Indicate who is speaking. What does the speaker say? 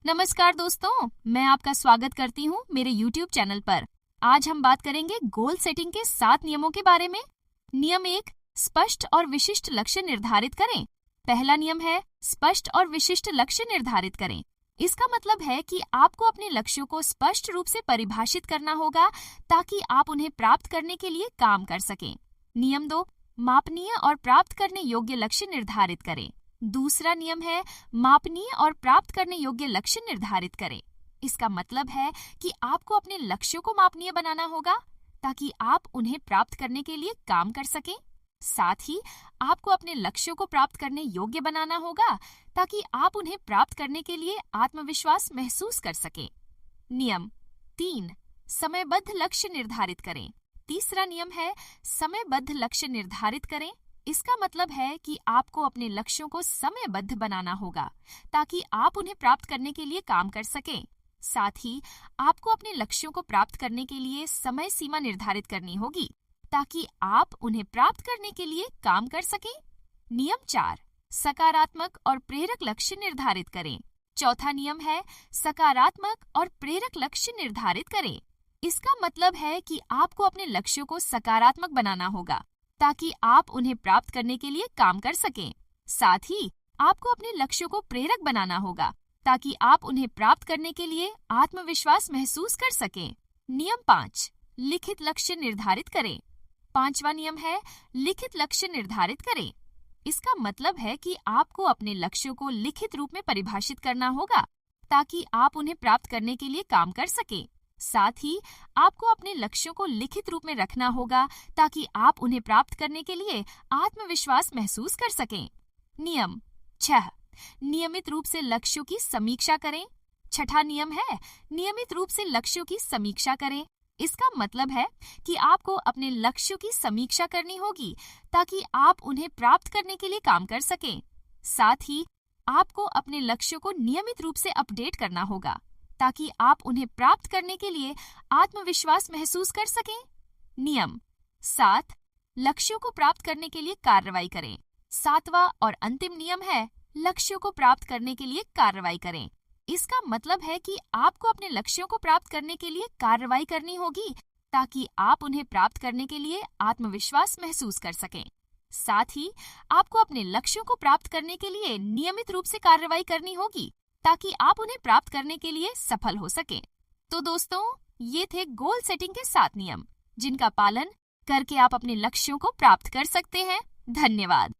Speaker 1: नमस्कार दोस्तों, मैं आपका स्वागत करती हूँ मेरे YouTube चैनल पर। आज हम बात करेंगे गोल सेटिंग के 7 नियमों के बारे में। नियम 1, स्पष्ट और विशिष्ट लक्ष्य निर्धारित करें। पहला नियम है स्पष्ट और विशिष्ट लक्ष्य निर्धारित करें। इसका मतलब है कि आपको अपने लक्ष्यों को स्पष्ट रूप से परिभाषित करना होगा ताकि आप उन्हें प्राप्त करने के लिए काम कर सकें। नियम 2, मापनीय और प्राप्त करने योग्य लक्ष्य निर्धारित करें। दूसरा नियम है मापनीय और प्राप्त करने योग्य लक्ष्य निर्धारित करें। इसका मतलब है कि आपको अपने लक्ष्यों को मापनीय बनाना होगा ताकि आप उन्हें प्राप्त करने के लिए काम कर सकें। साथ ही आपको अपने लक्ष्यों को प्राप्त करने योग्य बनाना होगा ताकि आप उन्हें प्राप्त करने के लिए आत्मविश्वास महसूस कर सकें। नियम 3, समयबद्ध लक्ष्य निर्धारित करें। तीसरा नियम है समयबद्ध लक्ष्य निर्धारित करें। इसका मतलब है कि आपको अपने लक्ष्यों को समयबद्ध बनाना होगा ताकि आप उन्हें प्राप्त करने के लिए काम कर सकें। साथ ही आपको अपने लक्ष्यों को प्राप्त करने के लिए समय सीमा निर्धारित करनी होगी ताकि आप उन्हें प्राप्त करने के लिए काम कर सकें। नियम 4, सकारात्मक और प्रेरक लक्ष्य निर्धारित करें। चौथा नियम है सकारात्मक और प्रेरक लक्ष्य निर्धारित करें। इसका मतलब है कि आपको अपने लक्ष्यों को सकारात्मक बनाना होगा ताकि आप उन्हें प्राप्त करने के लिए काम कर सकें। साथ ही आपको अपने लक्ष्यों को प्रेरक बनाना होगा ताकि आप उन्हें प्राप्त करने के लिए आत्मविश्वास महसूस कर सकें। नियम 5, लिखित लक्ष्य निर्धारित करें। पांचवा नियम है लिखित लक्ष्य निर्धारित करें। इसका मतलब है कि आपको अपने लक्ष्यों को लिखित रूप में परिभाषित करना होगा ताकि आप उन्हें प्राप्त करने के लिए काम कर सकें। साथ ही आपको अपने लक्ष्यों को लिखित रूप में रखना होगा ताकि आप उन्हें प्राप्त करने के लिए आत्मविश्वास महसूस कर सकें। नियम 6, नियमित रूप से लक्ष्यों की समीक्षा करें। छठा नियम है नियमित रूप से लक्ष्यों की समीक्षा करें। इसका मतलब है कि आपको अपने लक्ष्यों की समीक्षा करनी होगी ताकि आप उन्हें प्राप्त करने के लिए काम कर सकें। साथ ही आपको अपने लक्ष्यों को नियमित रूप से अपडेट करना होगा ताकि आप उन्हें प्राप्त करने के लिए आत्मविश्वास महसूस कर सकें। नियम 7, लक्ष्यों को प्राप्त करने के लिए कार्रवाई करें। सातवां और अंतिम नियम है लक्ष्यों को प्राप्त करने के लिए कार्रवाई करें। इसका मतलब है कि आपको अपने लक्ष्यों को प्राप्त करने के लिए कार्रवाई करनी होगी ताकि आप उन्हें प्राप्त करने के लिए आत्मविश्वास महसूस कर सकें। साथ ही आपको अपने लक्ष्यों को प्राप्त करने के लिए नियमित रूप से कार्रवाई करनी होगी ताकि आप उन्हें प्राप्त करने के लिए सफल हो सकें। तो दोस्तों, ये थे गोल सेटिंग के 7 नियम जिनका पालन करके आप अपने लक्ष्यों को प्राप्त कर सकते हैं। धन्यवाद।